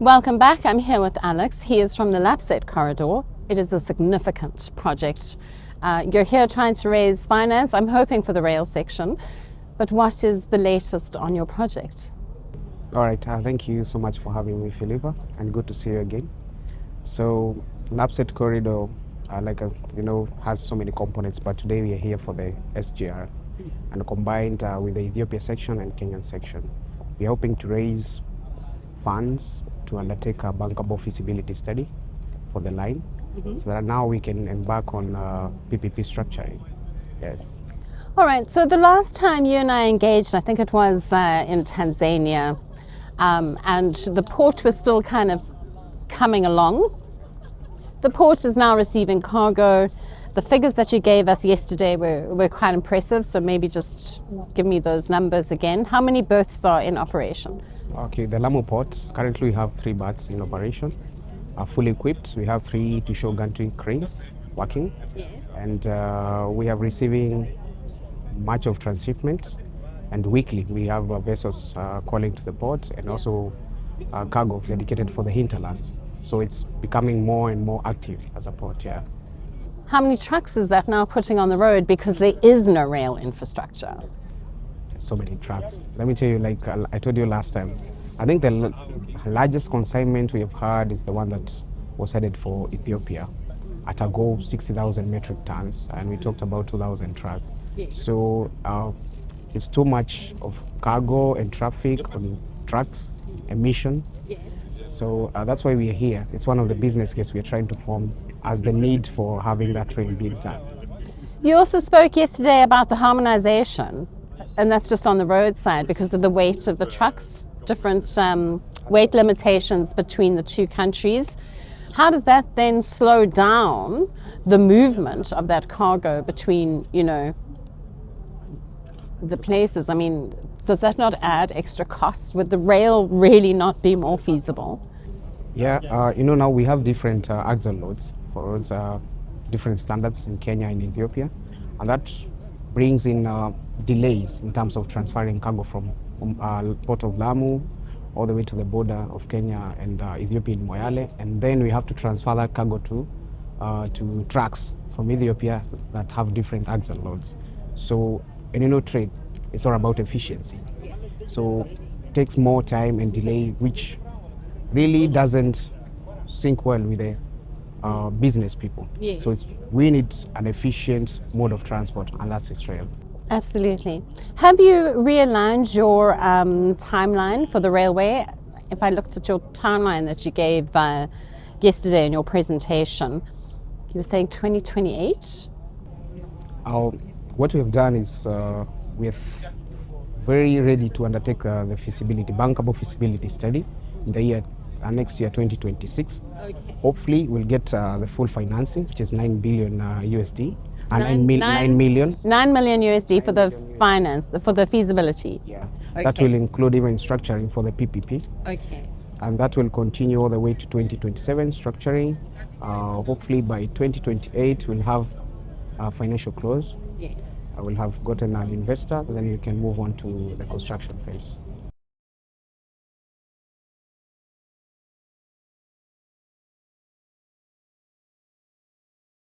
Welcome back. I'm here with Alex. He is from the LAPSSET Corridor. It is a significant project. You're here trying to raise finance. I'm hoping for the rail section. But what is the latest on your project? All right. Thank you so much for having me, Phillippa, and good to see you again. So, LAPSSET Corridor, has so many components, but today we are here for the SGR and combined with the Ethiopia section and Kenyan section. We are hoping to raise funds to undertake a bankable feasibility study for the line, so that now we can embark on PPP structuring. Yes. All right. So the last time you and I engaged, I think it was in Tanzania, and the port was still kind of coming along. The port is now receiving cargo. The figures that you gave us yesterday were quite impressive, so maybe just give me those numbers again. How many berths are in operation? Okay, the Lamu port, currently we have 3 berths in operation. Fully equipped, we have 3 to-show gantry cranes working. Yes. And we are receiving much of transshipment. And weekly, we have vessels calling to the port, and also cargo dedicated for the hinterlands. So it's becoming more and more active as a port, yeah. How many trucks is that now putting on the road, because there is no rail infrastructure? So many trucks. Let me tell you, like I told you last time, I think the largest consignment we have had is the one that was headed for Ethiopia at a goal 60,000 metric tons, and we talked about 2,000 trucks. Yes. So it's too much of cargo and traffic on trucks, emission. Yes. So that's why we are here. It's one of the business cases we are trying to form as the need for having that train being done. You also spoke yesterday about the harmonization, and that's just on the road side because of the weight of the trucks, different weight limitations between the two countries. How does that then slow down the movement of that cargo between, the places? I mean, does that not add extra costs? Would the rail really not be more feasible? Yeah, now we have different axle loads for different standards in Kenya and Ethiopia, and that brings in delays in terms of transferring cargo from Port of Lamu all the way to the border of Kenya and Ethiopia in Moyale, and then we have to transfer that cargo to trucks from Ethiopia that have different axle loads. So, trade, it's all about efficiency. So it takes more time and delay, which really doesn't sync well with the business people. Yes. So we need an efficient mode of transport, and that's rail. Absolutely. Have you realigned your timeline for the railway? If I looked at your timeline that you gave yesterday in your presentation, you were saying 2028? What we have done is we're very ready to undertake the bankable feasibility study in the year next year, 2026. Okay. Hopefully, we'll get the full financing, which is 9 billion USD. 9 million. 9 million USD for the finance, for the feasibility. Yeah. Okay. That will include even structuring for the PPP. Okay. And that will continue all the way to 2027 structuring. Hopefully by 2028 we'll have a financial close. Yes. I will have gotten an investor, then we can move on to the construction phase.